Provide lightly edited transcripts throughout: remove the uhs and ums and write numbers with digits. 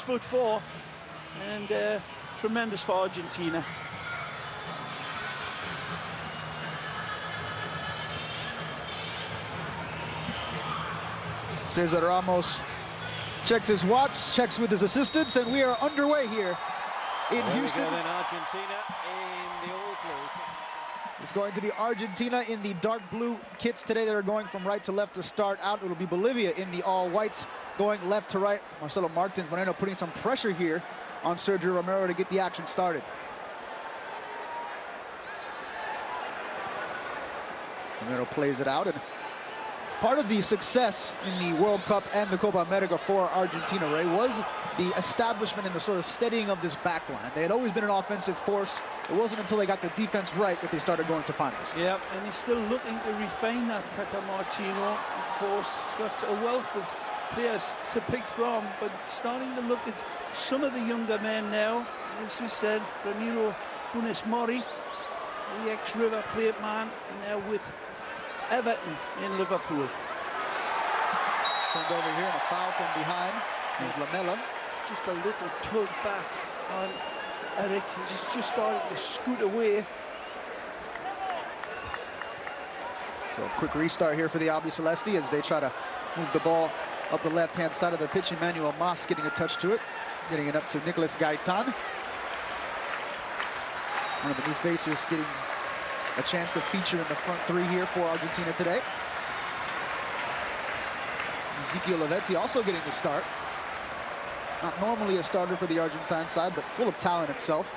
foot four, and tremendous for Argentina. Cesar Ramos checks his watch, checks with his assistants, and we are underway here in Houston. Then Argentina in the all blue. It's going to be Argentina in the dark blue kits today that are going from right to left to start out. It'll be Bolivia in the all whites going left to right. Marcelo Martins Moreno putting some pressure here on Sergio Romero to get the action started. Romero plays it out, and part of the success in the World Cup and the Copa America for Argentina, Ray, was the establishment and the sort of steadying of this back line. They had always been an offensive force. It wasn't until they got the defense right that they started going to finals. Yeah, and he's still looking to refine that, Tata Martino. Of course, he's got a wealth of players to pick from, but starting to look at some of the younger men now. As we said, Ramiro Funes Mori, the ex-River Plate man, now with Everton in Liverpool. Turned over here and a foul from behind. There's Lamela. Just a little tug back on Eric. He's just starting to scoot away. So a quick restart here for the Albiceleste as they try to move the ball up the left-hand side of the pitch. Emmanuel Mas getting a touch to it, getting it up to Nicolas Gaitan. One of the new faces getting a chance to feature in the front three here for Argentina today. Ezequiel Lavezzi also getting the start. Not normally a starter for the Argentine side, but full of talent himself.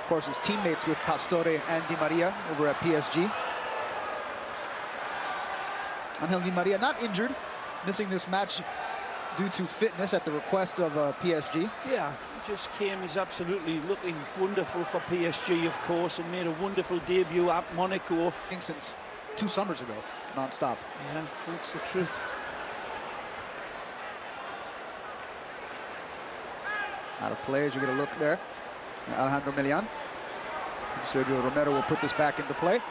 Of course, his teammates with Pastore and Di Maria over at PSG. Angel Di Maria not injured, missing this match due to fitness at the request of PSG. Yeah, he just came. He's absolutely looking wonderful for PSG, of course, and made a wonderful debut at Monaco. Since 2 summers ago, non-stop. Yeah, that's the truth. Out of play as you get a look there. Alejandro Milian. Sergio Romero will put this back into play.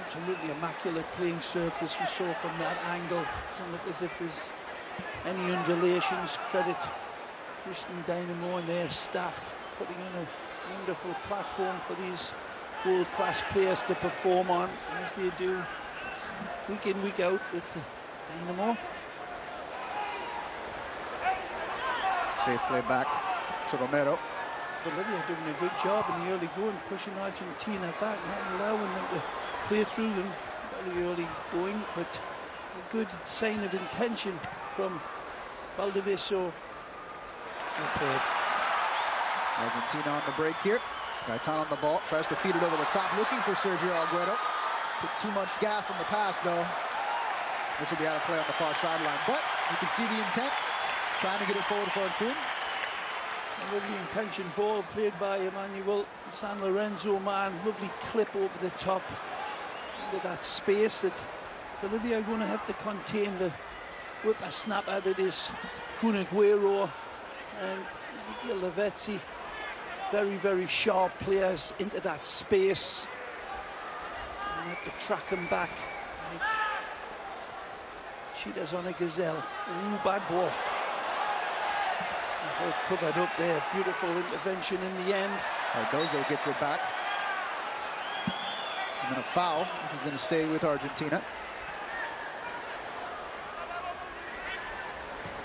Absolutely immaculate playing surface we saw from that angle. Doesn't look as if there's any undulations. Credit Houston Dynamo and their staff putting in a wonderful platform for these world-class players to perform on, as they do week in, week out with the Dynamo. Safe play back to Romero. Bolivia doing a good job in the early going, pushing Argentina back, not allowing them to play through them very early going, but a good sign of intention from Valdivieso. Argentina on the break here. Gaitan on the ball, tries to feed it over the top, looking for Sergio Aguero. Put too much gas on the pass, though. This will be out of play on the far sideline, but you can see the intent. Trying to get it forward for Kun. A lovely intention ball played by Emmanuel San Lorenzo, man. Lovely clip over the top into that space that Bolivia are going to have to contain the whippersnapper that is Kun Aguero and Ezequiel Lavezzi. Very, very sharp players into that space. And have to track them back like cheetahs on a gazelle. Ooh, bad ball. All covered up there. Beautiful intervention in the end. Cardozo gets it back. And then a foul. This is going to stay with Argentina.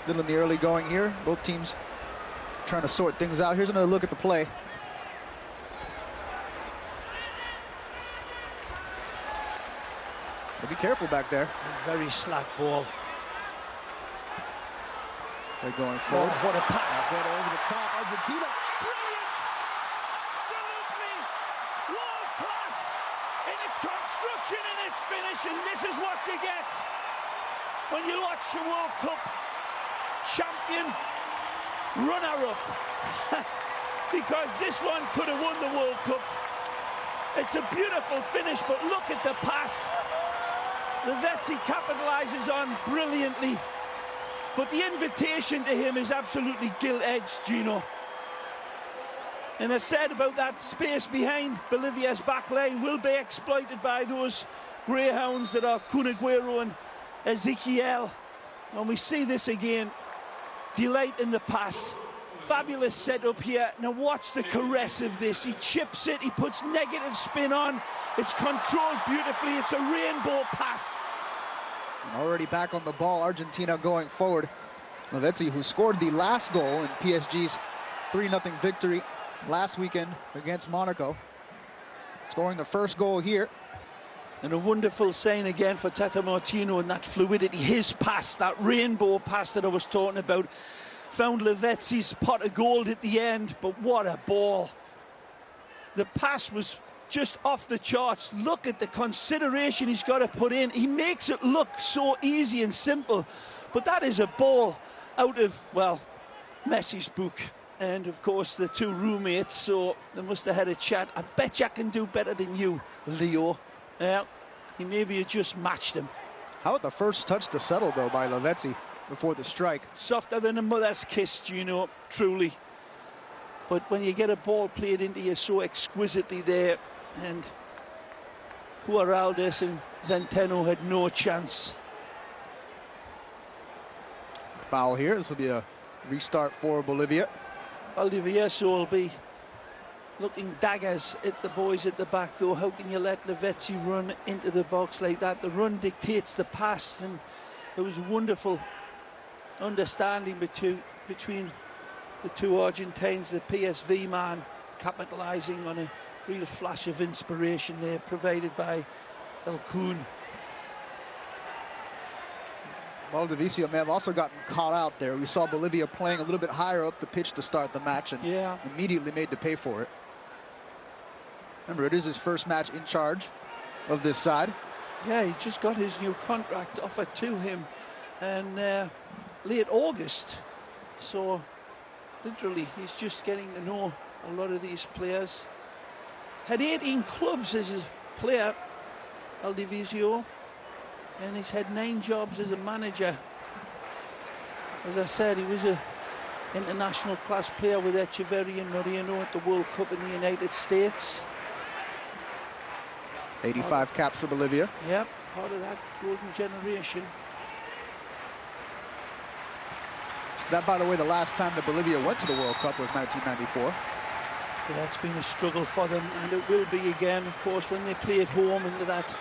Still in the early going here. Both teams trying to sort things out. Here's another look at the play. But be careful back there. A very slack ball. They're going forward. Oh, what a pass. Aguero over the top. Argentina. Brilliant. Absolutely world class in its construction and its finish. And this is what you get when you watch a World Cup champion runner-up. Because this one could have won the World Cup. It's a beautiful finish, but look at the pass. Lavezzi capitalizes on brilliantly. But the invitation to him is absolutely gilt-edged, Gino. And as said about that space behind Bolivia's back line will be exploited by those greyhounds that are Kun Aguero and Ezequiel. When we see this again, Delight in the pass. Fabulous setup here. Now watch the caress of this. He chips it, he puts negative spin on. It's controlled beautifully. It's a rainbow pass. And already back on the ball, Argentina going forward. Lavezzi, who scored the last goal in PSG's 3-0 victory last weekend against Monaco, scoring the first goal here. And a wonderful sign again for Tata Martino and that fluidity. His pass, that rainbow pass that I was talking about, found Lavezzi's pot of gold at the end, but what a ball. The pass was just off the charts. Look at the consideration he's got to put in. He makes it look so easy and simple, but that is a ball out of, well, Messi's book. And of course the two roommates, so they must have had a chat. I bet you I can do better than you, Leo. Yeah, he maybe had just matched him. How about the first touch to settle, though, by Lavezzi before the strike? Softer than a mother's kiss, you know, truly. But when you get a ball played into you so exquisitely there, and poor Aldes and Zenteno had no chance. Foul here. This will be a restart for Bolivia. Valdivieso will be looking daggers at the boys at the back, though. How can you let Lavezzi run into the box like that? The run dictates the pass, and there was wonderful understanding between the two Argentines. The PSV man capitalising on a real flash of inspiration there, provided by El Kun. Valdivieso may have also gotten caught out there. We saw Bolivia playing a little bit higher up the pitch to start the match, and immediately made to pay for it. Remember, it is his first match in charge of this side. Yeah, he just got his new contract offered to him in late August. So, literally, he's just getting to know a lot of these players. Had 18 clubs as a player, Valdivieso, and he's had 9 jobs as a manager. As I said, he was an international class player with Echeverri and Moreno at the World Cup in the United States. 85 caps for Bolivia. Yep, part of that golden generation. That, by the way, the last time that Bolivia went to the World Cup was 1994. Yeah, it's been a struggle for them, and it will be again, of course, when they play at home into that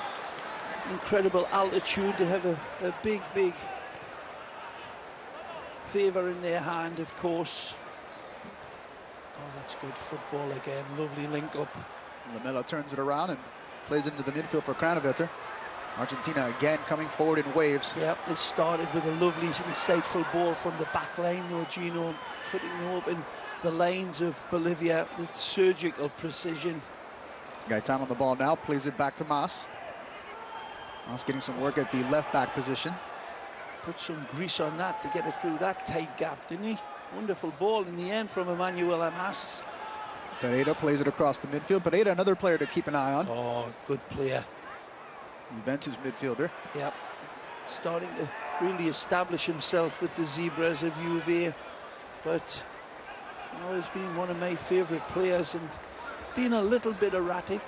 incredible altitude. They have a big favour in their hand, of course. Oh, that's good football again. Lovely link up. Lamela turns it around and plays into the midfield for Kranevetter. Argentina again coming forward in waves. Yep, this started with a lovely, insightful ball from the back line, though, Gino, cutting open the lines of Bolivia with surgical precision. Gaetan on the ball now, plays it back to Mas. Mas getting some work at the left back position. Put some grease on that to get it through that tight gap, didn't he? Wonderful ball in the end from Emmanuel Mas. Pereira plays it across the midfield. Pereira, another player to keep an eye on. Oh, good player. Juventus midfielder. Yep. Starting to really establish himself with the Zebras of Juve. But, you know, he's been one of my favourite players and been a little bit erratic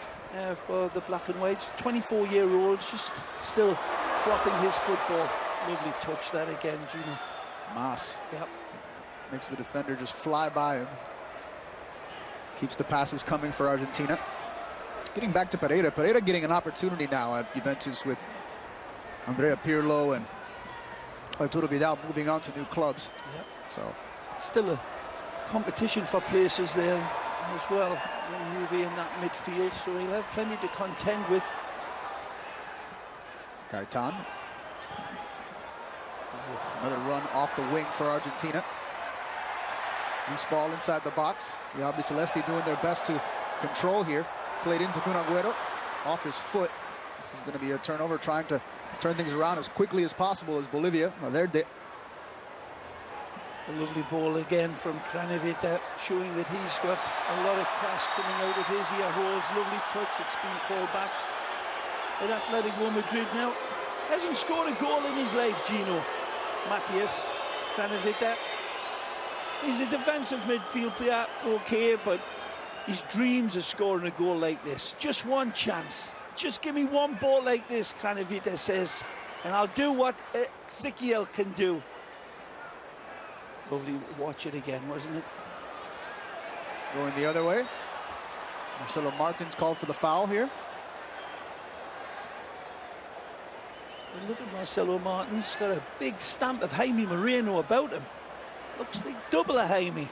for the black and whites. 24-year-old, just still frothing his football. Lovely touch that again, Gino. Mas. Yep. Makes the defender just fly by him. Keeps the passes coming for Argentina. Getting back to Pereira. Pereira getting an opportunity now at Juventus with Andrea Pirlo and Arturo Vidal moving on to new clubs. Yep. So still a competition for places there as well in Juve in that midfield, so he'll have plenty to contend with. Gaetan. Another run off the wing for Argentina. Loose ball inside the box. The Albiceleste doing their best to control here. Played into Kun Agüero, off his foot. This is going to be a turnover, trying to turn things around as quickly as possible as Bolivia. Well, they're dead. A lovely ball again from Kranevetter, showing that he's got a lot of class coming out of his ear holes. Lovely touch, it's been called back. At Atletico Madrid now. Hasn't scored a goal in his life, Gino. Matthias Kranevetter. He's a defensive midfield player, okay, but his dreams of scoring a goal like this. Just one chance. Just give me one ball like this, Kranevetter says, and I'll do what Sikiel can do. Lovely to watch it again, wasn't it? Going the other way. Marcelo Martins called for the foul here. And look at Marcelo Martins, got a big stamp of Jaime Moreno about him. Looks like double of Jaime.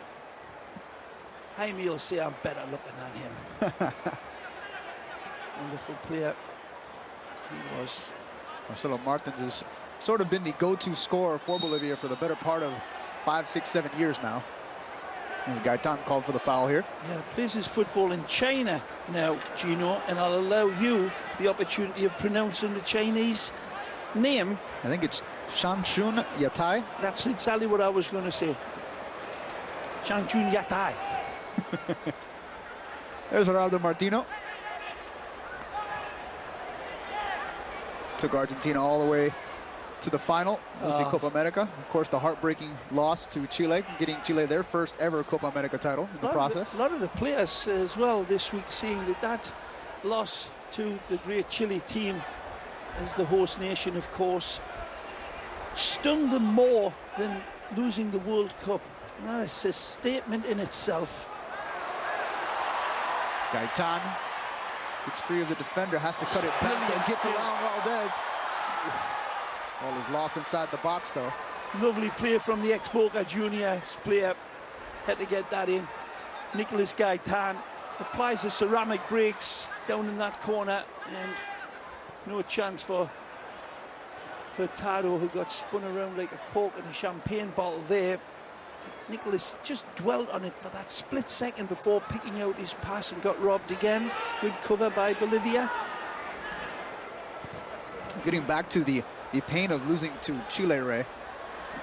Jaime will say I'm better looking than him. Wonderful player he was. Marcelo Martins has sort of been the go-to scorer for Bolivia for the better part of 5, 6, 7 years now. And Gaetan called for the foul here. Yeah, plays his football in China now, Gino, and I'll allow you the opportunity of pronouncing the Chinese name. I think it's Shanchun Yatai. That's exactly what I was going to say. Shanchun Yatai. There's Gerardo Martino. Took Argentina all the way to the final of the Copa America. Of course, the heartbreaking loss to Chile, getting Chile their first ever Copa America title in the process. A lot of the players as well this week seeing that loss to the great Chile team as the host nation, of course, stung them more than losing the World Cup. That's a statement in itself. Gaetan gets free of the defender, has to cut it back and gets around Valdez. Ball is lost inside the box, though. Lovely play from the ex-Boca Juniors player. Had to get that in. Nicolas Gaetan applies the ceramic brakes down in that corner, and no chance for Hurtado, who got spun around like a cork in a champagne bottle there. Nicolas just dwelt on it for that split second before picking out his pass and got robbed again. Good cover by Bolivia. Getting back to the pain of losing to Chile, Ray.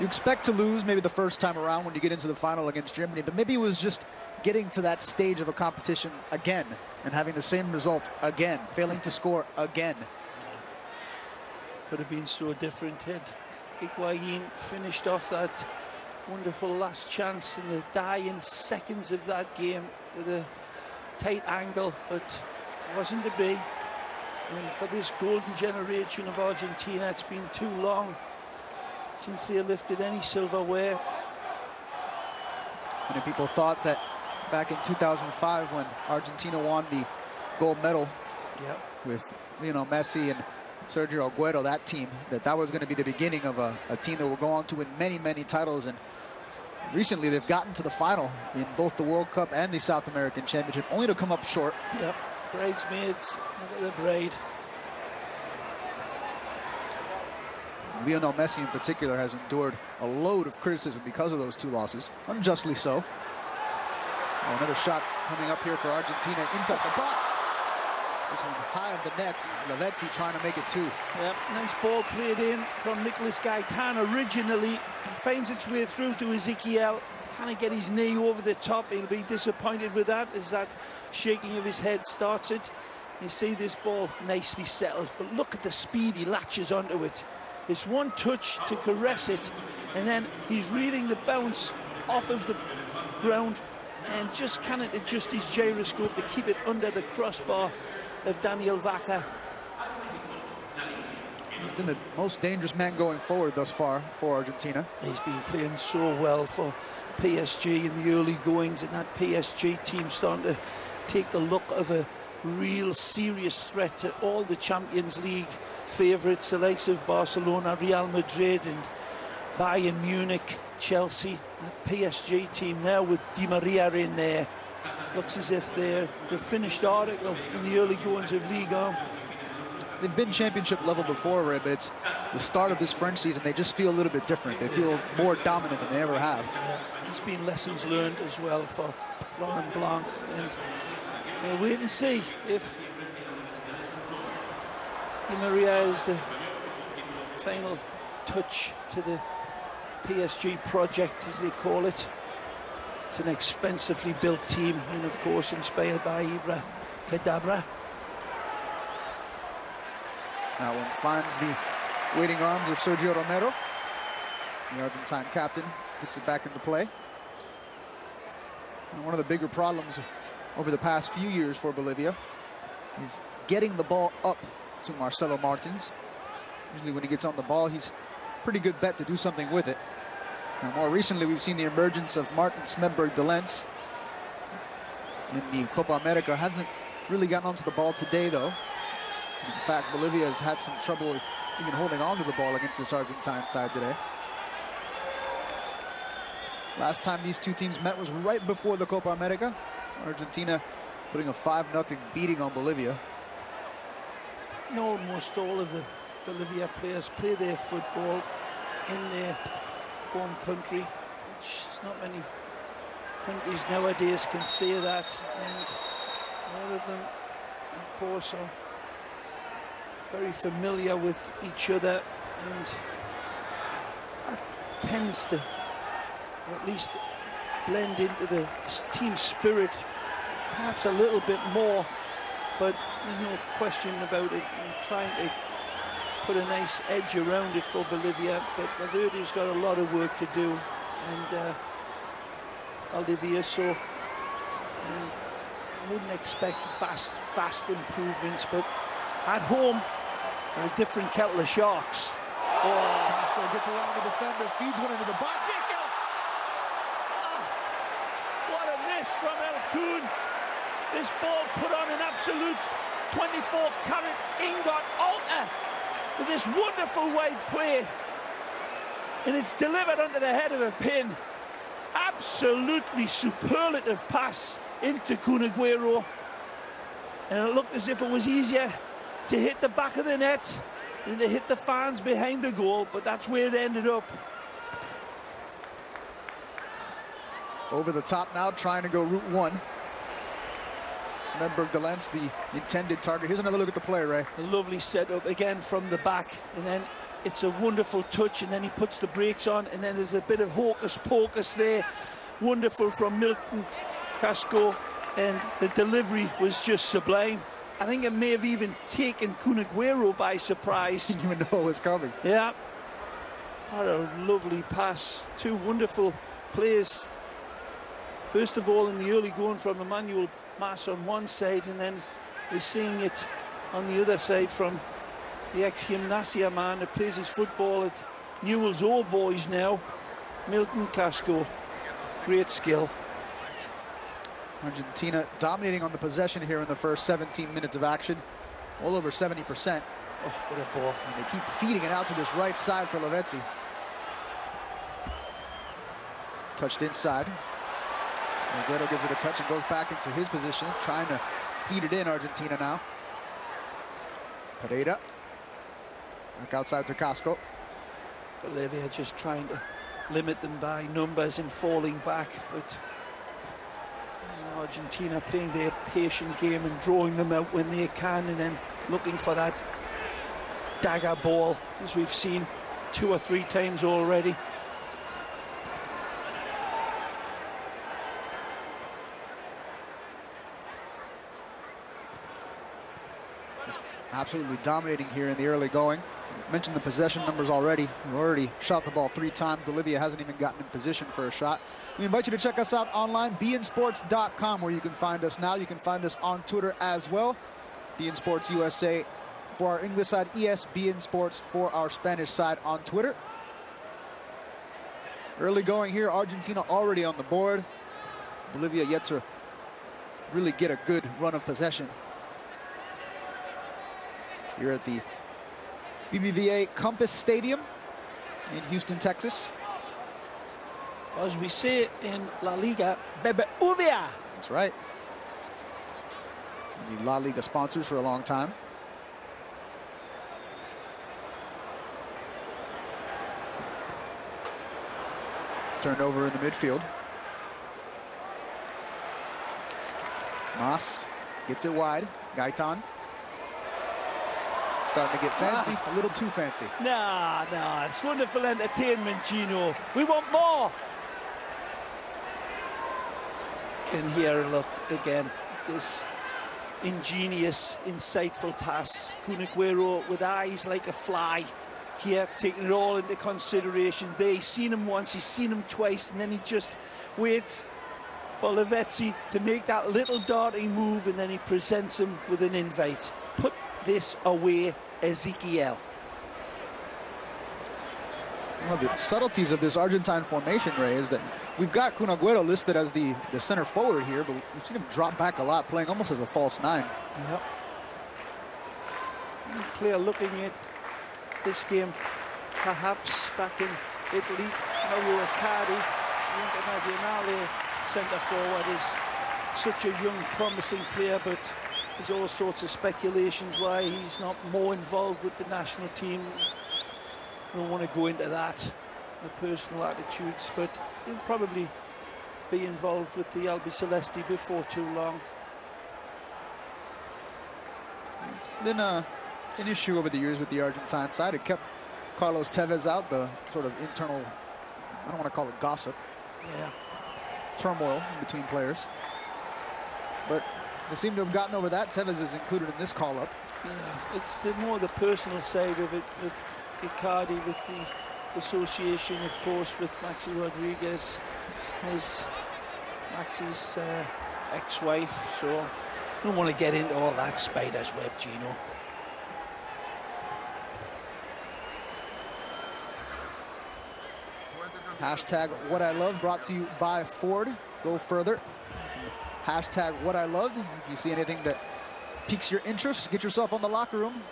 You expect to lose maybe the first time around when you get into the final against Germany, but maybe it was just getting to that stage of a competition again and having the same result again, failing to score again. Could have been so different had Higuain finished off that wonderful last chance in the dying seconds of that game with a tight angle, but it wasn't to be. And for this golden generation of Argentina, it's been too long since they lifted any silverware. Many people thought that back in 2005 when Argentina won the gold medal with Lionel Messi and Sergio Aguero, that team, that was going to be the beginning of a team that will go on to win many, many titles. And recently they've gotten to the final in both the World Cup and the South American Championship, only to come up short. Yep, bridesmaids, look at the bride. Lionel Messi in particular has endured a load of criticism because of those two losses, unjustly so. Oh, another shot coming up here for Argentina inside the box. This one high of the net. Lavezzi trying to make it two. Yep, nice ball played in from Nicolas Gaetan originally. Finds its way through to Ezequiel. Can't get his knee over the top. He'll be disappointed with that as that shaking of his head starts it. You see this ball nicely settled, but look at the speed he latches onto it. It's one touch to caress it, and then he's reading the bounce off of the ground and just cannot adjust his gyroscope to keep it under the crossbar of Daniel Vaca. He's been the most dangerous man going forward thus far for Argentina. He's been playing so well for PSG in the early goings, and that PSG team starting to take the look of a real serious threat to all the Champions League favourites, the likes of Barcelona, Real Madrid and Bayern Munich, Chelsea. That PSG team now with Di Maria in there looks as if they're the finished article in the early goings of Ligue 1. They've been championship level before, Ray, but it's the start of this French season. They just feel a little bit different. They feel more dominant than they ever have. Yeah, there's been lessons learned as well for Laurent Blanc, and we'll wait and see if Di Maria is the final touch to the PSG project, as they call it. It's an expensively built team, and of course inspired by Ibra Cadabra. That one finds the waiting arms of Sergio Romero. The Argentine captain gets it back into play. And one of the bigger problems over the past few years for Bolivia is getting the ball up to Marcelo Martins. Usually when he gets on the ball, he's a pretty good bet to do something with it. Now, more recently, we've seen the emergence of Martin Smedberg de Lens in the Copa America. Hasn't really gotten onto the ball today, though. In fact, Bolivia has had some trouble even holding on to the ball against this Argentine side today. Last time these two teams met was right before the Copa America. Argentina putting a 5-0 beating on Bolivia. Almost all of the Bolivia players play their football in their home country, which not many countries nowadays can say that. And all of them, of course, are very familiar with each other, and that tends to at least blend into the team spirit perhaps a little bit more, but there's no question about it. I'm trying to put a nice edge around it for Bolivia, but Valverde's got a lot of work to do, and Bolivia, so I wouldn't expect fast improvements, but at home they're a different kettle of sharks. Castro gets around the defender, feeds one into the box. What a miss from El Kun. This ball put on an absolute 24-carat ingot altar with this wonderful wide play, and it's delivered under the head of a pin. Absolutely superlative pass into Kun Agüero, and it looked as if it was easier to hit the back of the net than to hit the fans behind the goal, but that's where it ended up. Over the top now, trying to go route one. Smedberg de Lens, the intended target. Here's another look at the play, Ray. A lovely setup again from the back, and then it's a wonderful touch, and then he puts the brakes on, and then there's a bit of hocus pocus there. Wonderful from Milton Casco, and the delivery was just sublime. I think it may have even taken Kun Agüero by surprise. Didn't even know it was coming. Yeah, what a lovely pass. Two wonderful plays. First of all, in the early going from Emmanuel Mas on one side, and then we're seeing it on the other side from the ex-Gimnasia man that plays his football at Newell's Old Boys now, Milton Casco. Great skill. Argentina dominating on the possession here in the first 17 minutes of action. Well over 70%. Oh, what a ball. And they keep feeding it out to this right side for Lavezzi. Touched inside. Agüero gives it a touch and goes back into his position, trying to feed it in. Argentina now. Pereira. Back outside to Casco. Bolivia just trying to limit them by numbers and falling back, but Argentina playing their patient game and drawing them out when they can, and then looking for that dagger ball, as we've seen 2 or 3 times already. Absolutely dominating here in the early going. Mentioned the possession numbers already. We've already shot the ball 3 times. Bolivia hasn't even gotten in position for a shot. We invite you to check us out online, beInSports.com, where you can find us now. You can find us on Twitter as well. beIN Sports USA for our English side, ESBN Sports for our Spanish side on Twitter. Early going here, Argentina already on the board. Bolivia yet to really get a good run of possession. Here at the BBVA Compass Stadium in Houston, Texas. As we say in La Liga, BBVA. That's right. The La Liga sponsors for a long time. Turned over in the midfield. Mas gets it wide. Gaitan. Starting to get fancy, a little too fancy. Nah, it's wonderful entertainment, Gino. We want more. And here, look, again, this ingenious, insightful pass. Kun Agüero with eyes like a fly here, taking it all into consideration. He's seen him once, he's seen him twice, and then he just waits for Lavezzi to make that little darting move, and then he presents him with an invite. Put this away, Ezekiel. One of the subtleties of this Argentine formation, Ray, is that we've got Kun Agüero listed as the center forward here, but we've seen him drop back a lot, playing almost as a false nine. Yep. Any player looking at this game, perhaps back in Italy, Mauro Icardi, the Internazionale centre forward, is such a young, promising player, but there's all sorts of speculations why he's not more involved with the national team. I don't want to go into that, the personal attitudes, but he'll probably be involved with the Albicelesti before too long. It's been an issue over the years with the Argentine side. It kept Carlos Tevez out, the sort of internal, I don't want to call it gossip, turmoil in between players. But they seem to have gotten over that. Tevez is included in this call-up. Yeah, it's more the personal side of it with Icardi, with the association, of course, with Maxi Rodriguez, Maxi's ex-wife. So I don't want to get into all that spider's web, Gino. Hashtag What I Love, brought to you by Ford. Go further. Hashtag What I Loved. If you see anything that piques your interest, get yourself on the locker room.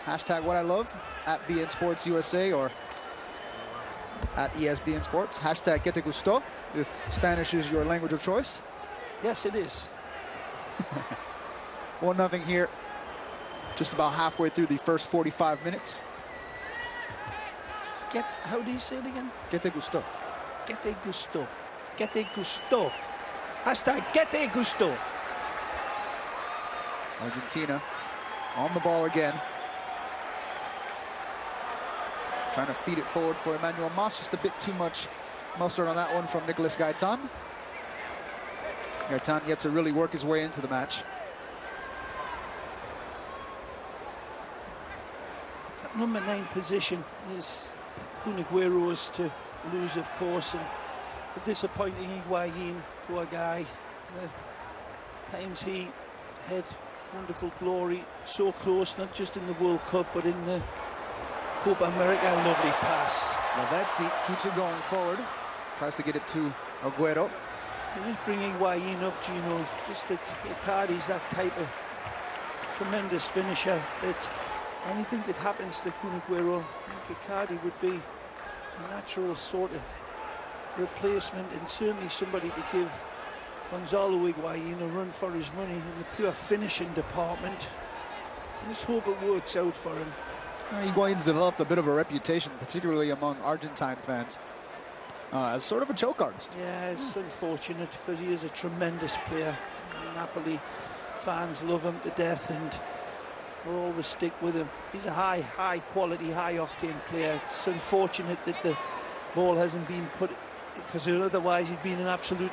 Hashtag What I Loved at BN Sports USA or at ESBN Sports. Hashtag Que Te Gustó if Spanish is your language of choice. Yes, it is. 1-0 here. Just about halfway through the first 45 minutes. How do you say it again? Que Te Gustó. Que Te Gustó. Que Te Gustó. Hashtag Que Te Gustó. Argentina on the ball again. Trying to feed it forward for Emmanuel Mas. Just a bit too much mustard on that one from Nicolas Gaitan. Gaitan yet to really work his way into the match. That number 9 position is Kun Agüero's to lose, of course, and a disappointing Higuain, poor guy. The times he had wonderful glory, so close, not just in the World Cup, but in the Copa America. Lovely pass. Lavezzi keeps it going forward, tries to get it to Agüero. They're just bringing Higuain up, Gino. Just that Icardi's that type of tremendous finisher that anything that happens to Kun Agüero, I think Icardi would be a natural sort of replacement, and certainly somebody to give Gonzalo Higuain a run for his money in the pure finishing department. I just hope it works out for him. Higuain's developed a bit of a reputation, particularly among Argentine fans, as sort of a choke artist. Yeah, it's unfortunate because he is a tremendous player. Napoli fans love him to death and will always stick with him. He's a high quality, high octane player. It's unfortunate that the ball hasn't been put, because otherwise he'd been an absolute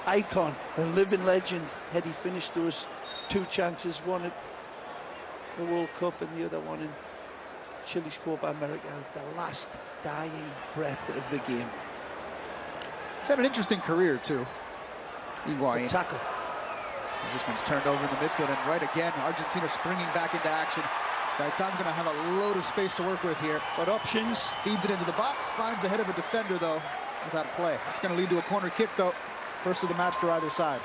icon, a living legend had he finished those 2 chances, one at the World Cup and the other one in Chile's Copa America, the last dying breath of the game. He's had an interesting career too, Higuain. The tackle. This one's turned over in the midfield, and right again, Argentina springing back into action. Gaitan's going to have a load of space to work with here. But options. Feeds it into the box, finds the head of a defender though. Is out of play. It's going to lead to a corner kick though. First of the match for either side.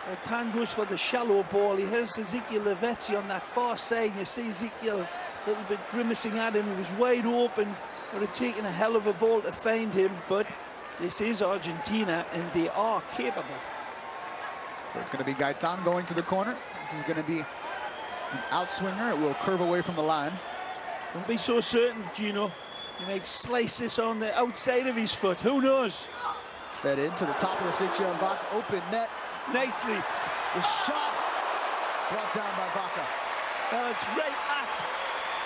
Gaitan goes for the shallow ball. He has Ezekiel Lavezzi on that far side. You see Ezekiel a little bit grimacing at him. He was wide open. Would have taken a hell of a ball to find him, but this is Argentina and they are capable. So it's going to be Gaitan going to the corner. This is going to be an outswinger. It will curve away from the line. Don't be so certain, Gino. He might slice this on the outside of his foot. Who knows? Fed into the top of the 6-yard box. Open net. Nicely. The shot brought down by Baca. It's right at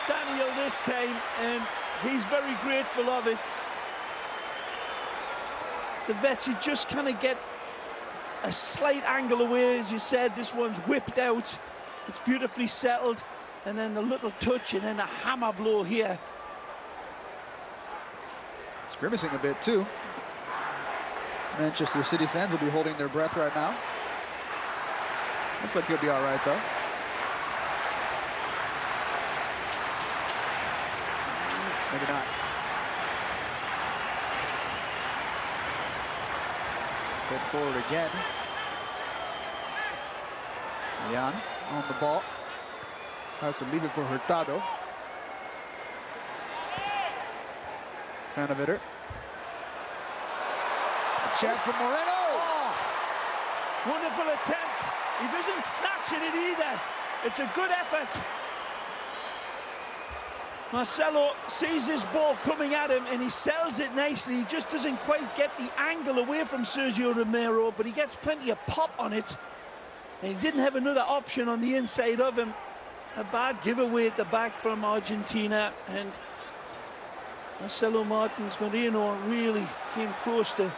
Daniel this time, and he's very grateful of it. The Vetzi just kind of get a slight angle away, as you said. This one's whipped out. It's beautifully settled, and then the little touch, and then a hammer blow here. It's grimacing a bit too. Manchester City fans will be holding their breath right now. Looks like he'll be all right though. Maybe not. forward again. Jan on the ball. Tries to leave it for Hurtado. Ranovitter. Chance for Moreno. Oh, wonderful attempt. He doesn't snatch at it either. It's a good effort. Marcelo sees his ball coming at him and he sells it nicely. He just doesn't quite get the angle away from Sergio Romero, but he gets plenty of pop on it. And he didn't have another option on the inside of him. A bad giveaway at the back from Argentina, and Marcelo Martins Moreno really came close to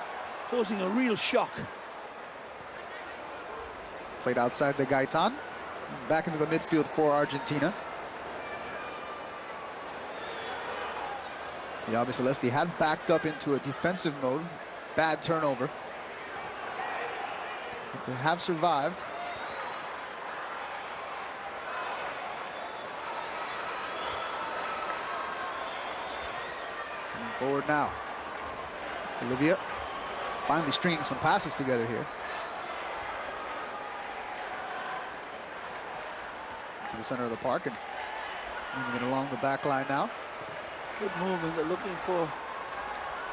causing a real shock. Played outside the Gaetan. Back into the midfield for Argentina. The Albi Celeste had backed up into a defensive mode. Bad turnover. But they have survived. Coming forward now. Bolivia finally stringing some passes together here. To the center of the park and moving it along the back line now. Good movement. They're looking for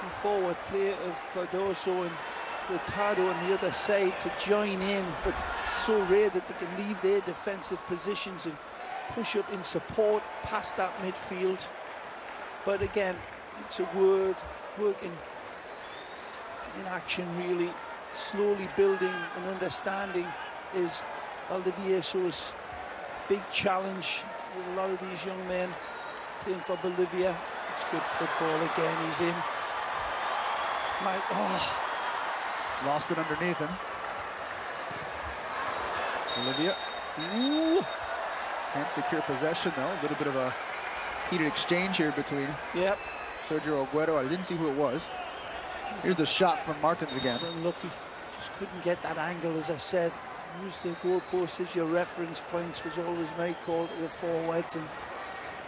the forward play of Cardoso and Hurtado on the other side to join in, but it's so rare that they can leave their defensive positions and push up in support past that midfield. But again, it's a work in action, really. Slowly building and understanding is Valdivieso's big challenge with a lot of these young men playing for Bolivia. It's good football again. He's in. Lost it underneath him. Bolivia. Ooh. Can't secure possession though. A little bit of a heated exchange here between Sergio Aguero. I didn't see who it was. Here's the shot from Martins again. Unlucky. Just couldn't get that angle, as I said. Use the goalpost as your reference points was always my call to the forwards, and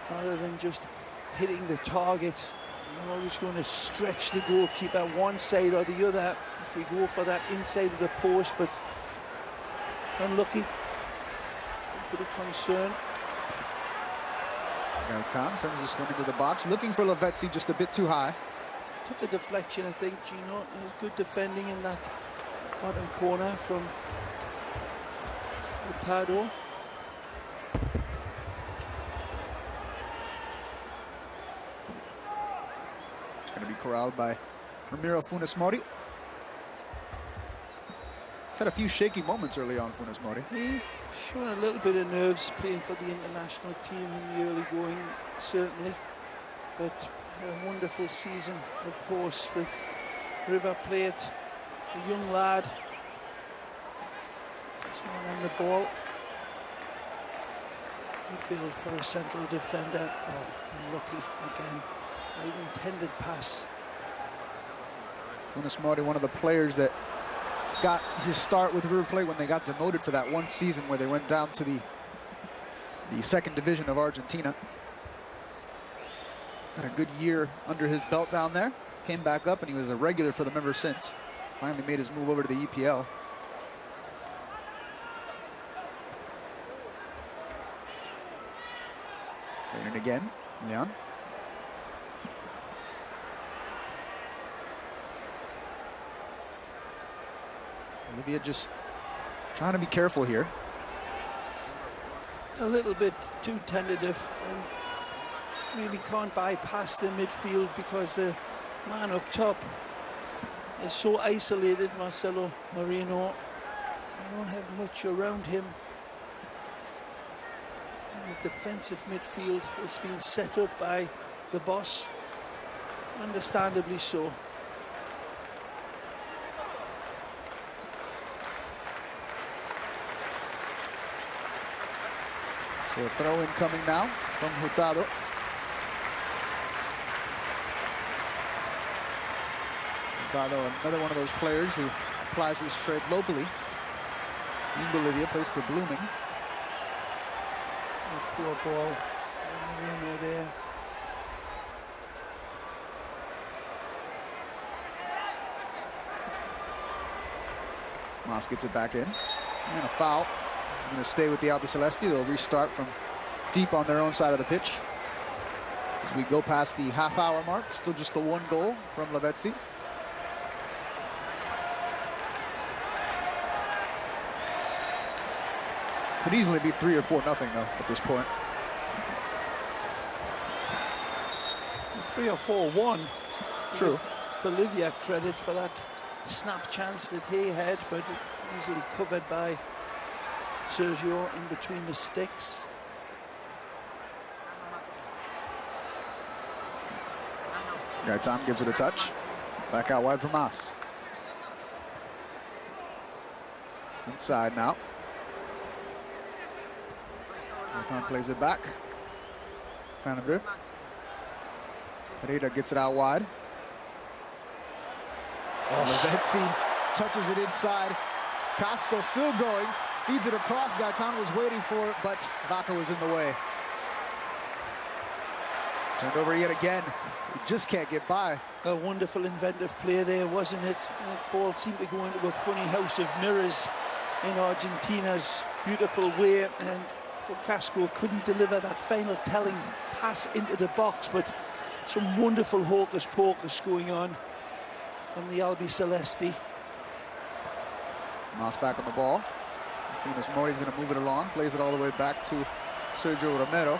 rather than just hitting the target, you're always going to stretch the goalkeeper one side or the other if you go for that inside of the post. But unlucky. A bit of concern. Gaetan sends this one into the box, looking for Lavezzi just a bit too high. Took the deflection, I think, Gino. It was good defending in that bottom corner from Hurtado. It's going to be corralled by Ramiro Funes Mori. He's had a few shaky moments early on, Funes Mori. He shown a little bit of nerves playing for the international team in the early going, certainly. But had a wonderful season, of course, with River Plate. A young lad. This one on the ball. Good build for a central defender. Oh, unlucky again. An intended pass. Funes Mori, one of the players that got his start with River Plate when they got demoted for that one season where they went down to the second division of Argentina. Got a good year under his belt down there. Came back up and he was a regular for them ever since. Finally made his move over to the EPL. Playing it again, Leon. Bolivia just trying to be careful here. A little bit too tentative and really can't bypass the midfield because the man up top is so isolated, Marcelo Moreno. They don't have much around him. And the defensive midfield has been set up by the boss, understandably so. So a throw-in coming now from Hurtado. Hurtado, another one of those players who applies his trade locally in Bolivia, plays for Blooming. Poor ball. There. Mas gets it back in. And a foul. He's going to stay with the Albicelesti. They'll restart from deep on their own side of the pitch. As we go past the half-hour mark, still just the one goal from Lavezzi. Could easily be 3 or 4-0 though at this point. 3 or 4-1. True. Bolivia credit for that snap chance that he had, but easily covered by Sergio in between the sticks. Gaetan gives it a touch. Back out wide for Mas. Inside now. Gaetan plays it back. Kanali. Pereira gets it out wide. Lavezzi touches it inside. Casco still going. Feeds it across. Gaetan was waiting for it, but Vaca was in the way. Turned over yet again. He just can't get by. A wonderful inventive play there, wasn't it? The ball seemed to go into a funny house of mirrors in Argentina's beautiful way, and Casco couldn't deliver that final telling pass into the box, but some wonderful hocus-pocus going on from the Albicelesti. Mas back on the ball. Funes Mori's going to move it along, plays it all the way back to Sergio Romero.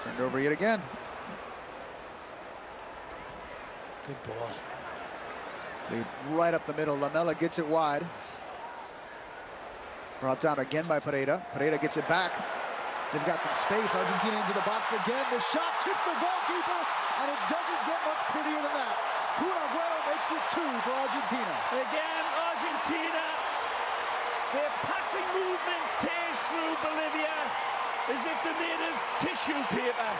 Turned over yet again. Good ball. Played right up the middle. Lamela gets it wide. Brought down again by Pereira. Pereira gets it back. They've got some space. Argentina into the box again. The shot tips the goalkeeper, and it doesn't get much prettier than that. Kun Agüero makes it 2 for Argentina. Again, Argentina. Their passing movement tears through Bolivia as if they're made of tissue paper.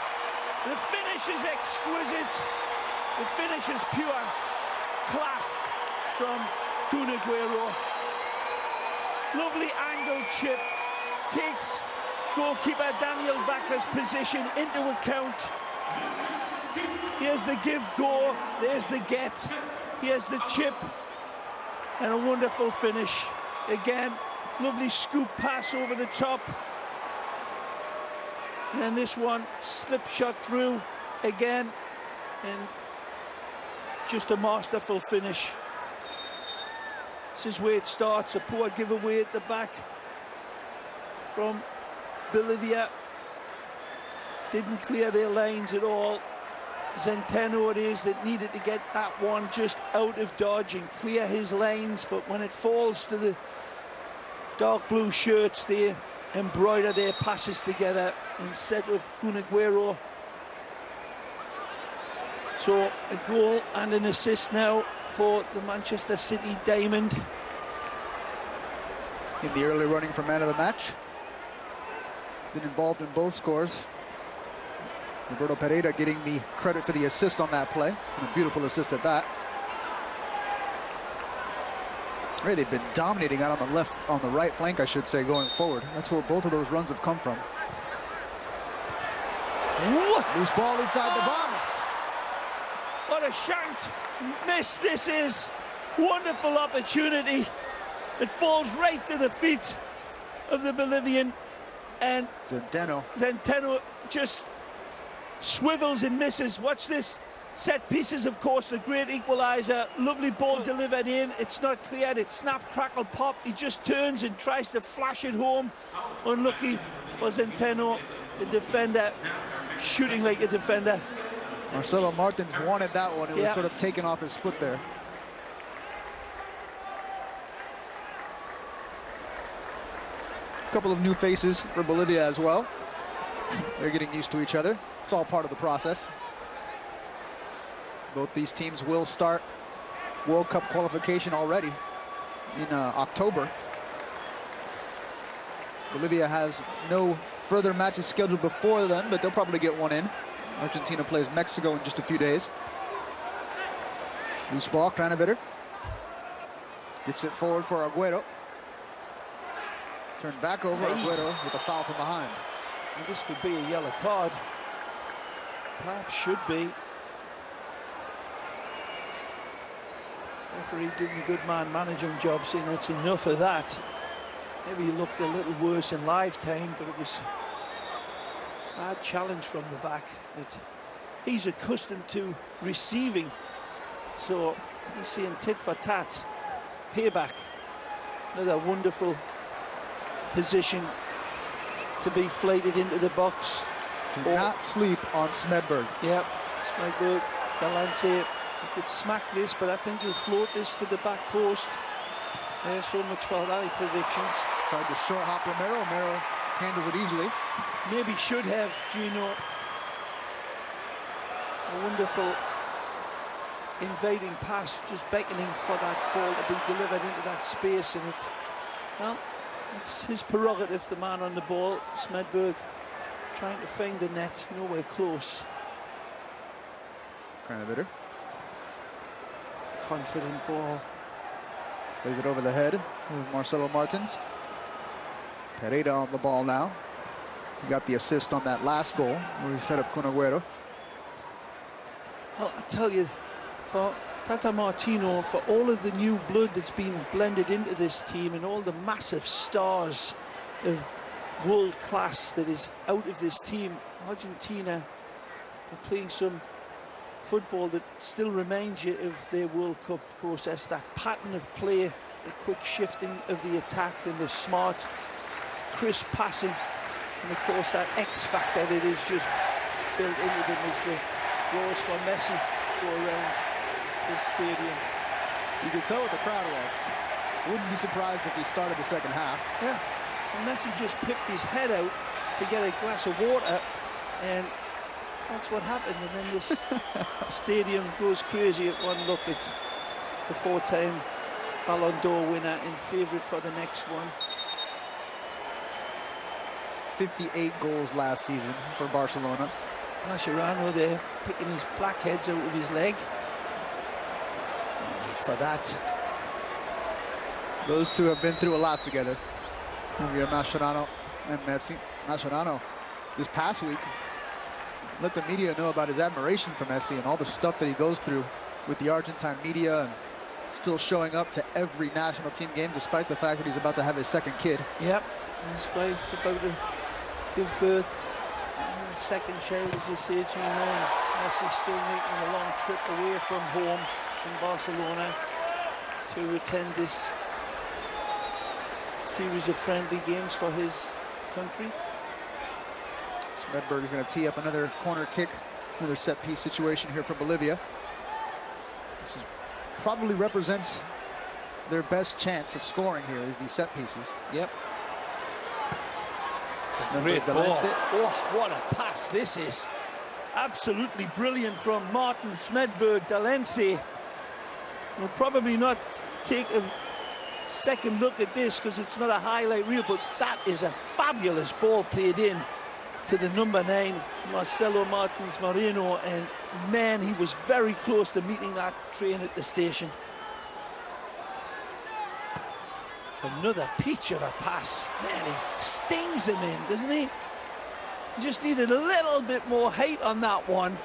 The finish is exquisite. The finish is pure class from Kun Agüero. Lovely angled chip. Takes goalkeeper Daniel Vaca's position into account. Here's the give-go. There's the get. Here's the chip. And a wonderful finish. Again, lovely scoop pass over the top. And then this one, slip shot through again. And just a masterful finish. This is where it starts. A poor giveaway at the back from Bolivia. Didn't clear their lines at all. Centeno it is that needed to get that one just out of dodge and clear his lanes, but when it falls to the dark blue shirts, they embroider their passes together and set up Kun Agüero. So a goal and an assist now for the Manchester City Diamond. In the early running for man of the match. Been involved in both scores. Roberto Pereira getting the credit for the assist on that play. And a beautiful assist at that. Really, they've been dominating out on the left, on the right flank, I should say, going forward. That's where both of those runs have come from. Loose ball inside the box. What a shank miss this is. Wonderful opportunity. It falls right to the feet of the Bolivian, and Centeno just swivels and misses. Watch this. Set pieces, of course, the great equalizer. Lovely ball delivered in. It's not cleared. It's snap, crackle, pop. He just turns and tries to flash it home. Unlucky for Centeno, the defender, shooting like a defender. Marcelo Martins wanted that one. It was sort of taken off his foot there. A couple of new faces for Bolivia as well. They're getting used to each other. It's all part of the process. Both these teams will start World Cup qualification already in October. Bolivia has no further matches scheduled before then, but they'll probably get one in. Argentina plays Mexico in just a few days. Loose ball, Kraneviter. Gets it forward for Agüero. Turned back over, Aguero with a foul from behind. And this could be a yellow card. Perhaps should be. Referee doing a good man management job, saying that's enough of that. Maybe he looked a little worse in live time, but it was a bad challenge from the back that he's accustomed to receiving. So he's seeing tit for tat, payback. Another wonderful position to be flayed into the box. Do not sleep on Smedberg. Yep, Smedberg, Delancey. He could smack this, but I think he'll float this to the back post. So much for that predictions. Tried to short hop Romero. Romero handles it easily. Maybe should have, Gino. A wonderful invading pass, just beckoning for that ball to be delivered into that space. And it, well, it's his prerogative, the man on the ball. Smedberg trying to find the net, nowhere close. Kind of bitter. Confident ball. Plays it over the head with Marcelo Martins. Pereira on the ball now. He got the assist on that last goal where he set up Kun Agüero. Well, I tell you, for Tata Martino, for all of the new blood that's been blended into this team and all the massive stars of world class that is out of this team, Argentina are playing some football that still reminds you of their World Cup process, that pattern of play, the quick shifting of the attack and the smart, crisp passing, and of course that X factor that is just built into them as the goals for Messi go around this stadium. You can tell what the crowd wants. Wouldn't be surprised if he started the second half. Yeah, and Messi just picked his head out to get a glass of water, and that's what happened. And then this stadium goes crazy at one look at the four-time Ballon d'Or winner and favourite for the next one. 58 goals last season for Barcelona. Mascherano there picking his blackheads out of his leg. No need for that. Those two have been through a lot together. Javier Mascherano and Messi. Mascherano this past week let the media know about his admiration for Messi and all the stuff that he goes through with the Argentine media, and still showing up to every national team game despite the fact that he's about to have his second kid. Yep, his wife's about to give birth. Second child, as you say, Gino, and Messi still making a long trip away from home in Barcelona to attend this series of friendly games for his country. Smedberg is going to tee up another corner kick, another set-piece situation here for Bolivia. This probably represents their best chance of scoring here, is these set pieces. Yep. Great ball. Oh, what a pass this is. Absolutely brilliant from Martin Smedberg. Delancey will probably not take a second look at this because it's not a highlight reel, but that is a fabulous ball played in to the number 9, Marcelo Martins Moreno, and man, he was very close to meeting that train at the station. Another peach of a pass. Man, he stings him in, doesn't he? He just needed a little bit more height on that one.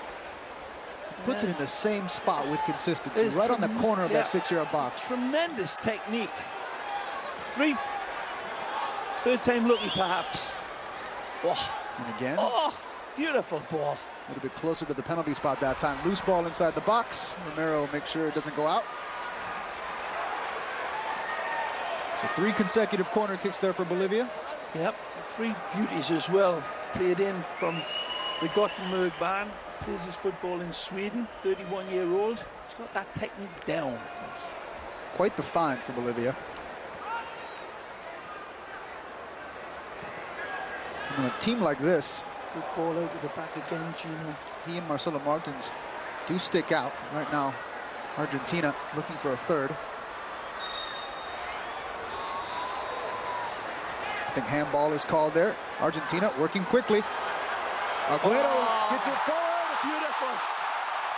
Puts it in the same spot with consistency, right on the corner of that 6-yard box. Tremendous technique. Third time lucky, perhaps. Oh. And again. Oh, beautiful ball. A little bit closer to the penalty spot that time. Loose ball inside the box. Romero makes sure it doesn't go out. So 3 consecutive corner kicks there for Bolivia. Yep, 3 beauties as well. Played in from the Gothenburg band. Plays his football in Sweden, 31-year-old. He's got that technique down. It's quite the find for Bolivia. And a team like this, good ball out of the back again, Gino. He and Marcelo Martins do stick out. Right now, Argentina looking for a third. I think handball is called there. Argentina working quickly. Aguero gets it forward. Beautiful.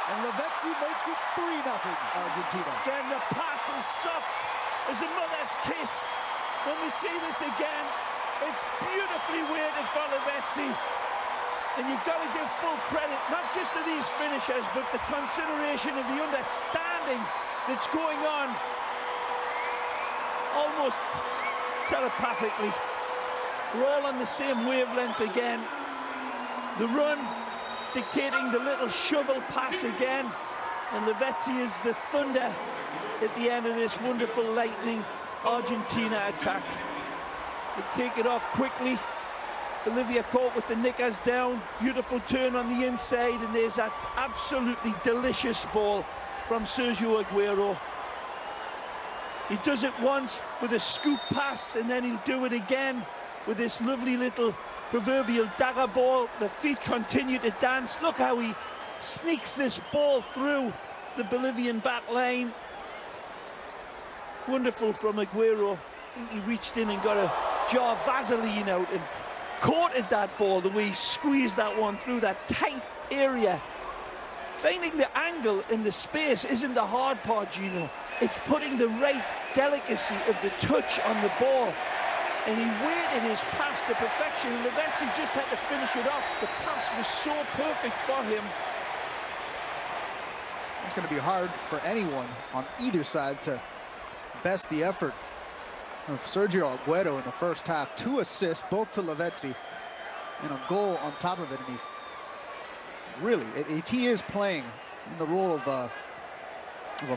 And Lavezzi makes it 3-0 Argentina. Again, the pass is soft as a mother's kiss. when we see this again, it's beautifully weighted for Lavezzi. And you've got to give full credit, not just to these finishers, but the consideration of the understanding that's going on almost telepathically. We're all on the same wavelength again. The run dictating the little shovel pass again, and Lavezzi is the thunder at the end of this wonderful lightning Argentina attack. They take it off quickly. Bolivia caught with the knickers down. Beautiful turn on the inside, and there's that absolutely delicious ball from Sergio Aguero. He does it once with a scoop pass, and then he'll do it again with this lovely little proverbial dagger ball. The feet continue to dance. Look how he sneaks this ball through the Bolivian back line. Wonderful from Aguero. I think he reached in and got a jar of Vaseline out and courted that ball, the way he squeezed that one through that tight area. Finding the angle in the space isn't the hard part, Gino. It's putting the right delicacy of the touch on the ball. And he weighted his pass to perfection. Lavezzi just had to finish it off. The pass was so perfect for him. It's going to be hard for anyone on either side to best the effort of Sergio Aguero in the first half. 2 assists, both to Lavezzi, and a goal on top of it. And he's really, if he is playing in the role of a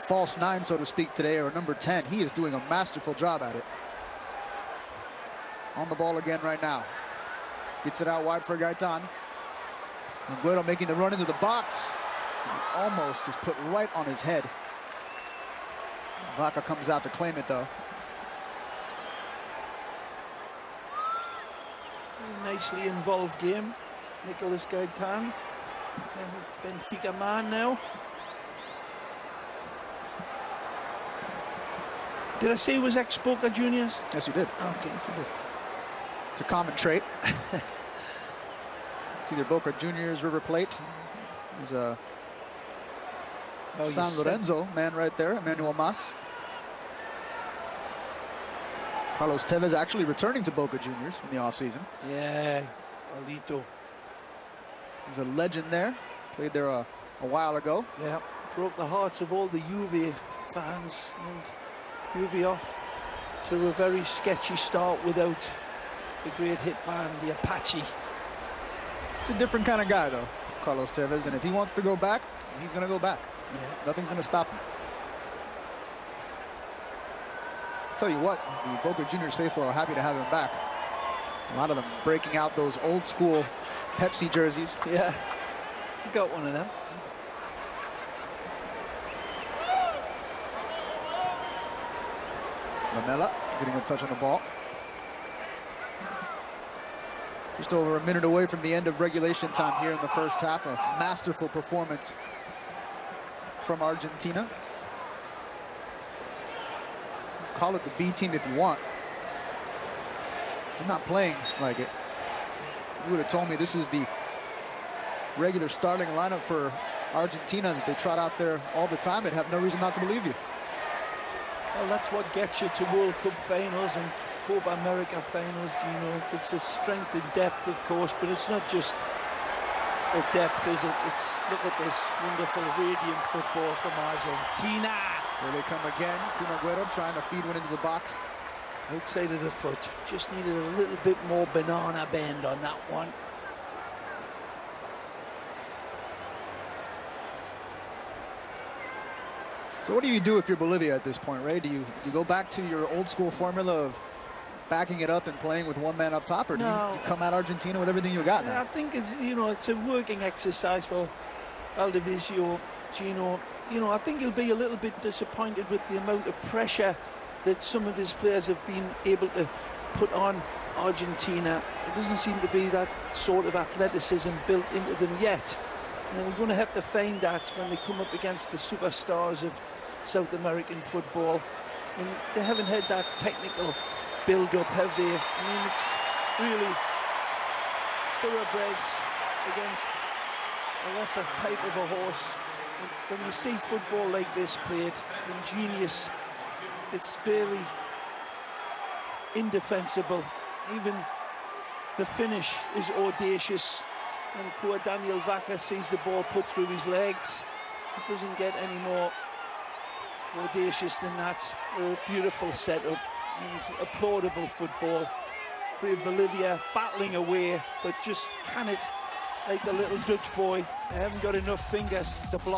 false 9, so to speak, today, or number 10, he is doing a masterful job at it. On the ball again right now. Gets it out wide for Gaetan. Aguero making the run into the box. Almost is put right on his head. Vaca comes out to claim it, though. Nicely involved game. Nicolas Gaetan, Benfica man now. Did I say he was ex-Boca Juniors? Yes, you did. Okay. Yes, you did. It's a common trait. It's either Boca Juniors, River Plate. There's a San Lorenzo man right there, Emmanuel Mas. Carlos Tevez actually returning to Boca Juniors in the offseason. Yeah, Alito. He's a legend there. Played there a while ago. Yeah, broke the hearts of all the Juve fans. And Juve off to a very sketchy start without the great hitman, the Apache. It's a different kind of guy, though, Carlos Tevez. And if he wants to go back, he's going to go back. Yeah. Nothing's going to stop him. Tell you what, the Boca Juniors faithful are happy to have him back. A lot of them breaking out those old school Pepsi jerseys. Yeah, he got one of them. Lamela getting a touch on the ball. Just over a minute away from the end of regulation time here in the first half. A masterful performance from Argentina. Call it the B team if you want. They're not playing like it. You would have told me this is the regular starting lineup for Argentina that they trot out there all the time. I'd have no reason not to believe you. Well, that's what gets you to World Cup finals and Copa America finals, Gino. It's the strength and depth, of course, but it's not just the depth, is it? It's, look at this wonderful radiant football from Argentina. Here they come again. Kun Agüero trying to feed one into the box. Outside of the foot. Just needed a little bit more banana bend on that one. So what do you do if you're Bolivia at this point, Ray? Do you go back to your old school formula of backing it up and playing with one man up top, or do you come at Argentina with everything you got now? I think it's, it's a working exercise for Valdivieso, Gino. I think he'll be a little bit disappointed with the amount of pressure that some of his players have been able to put on Argentina. It doesn't seem to be that sort of athleticism built into them yet. And they're going to have to find that when they come up against the superstars of South American football. And they haven't had that technical build-up, have they? I mean, it's really thoroughbreds against a lesser type of a horse. When you see football like this played, ingenious, it's indefensible. Even the finish is audacious. And poor Daniel Vaca sees the ball put through his legs. It doesn't get any more audacious than that. A beautiful setup and applaudable football. Bolivia battling away, but just can it like the little Dutch boy. They haven't got enough fingers to block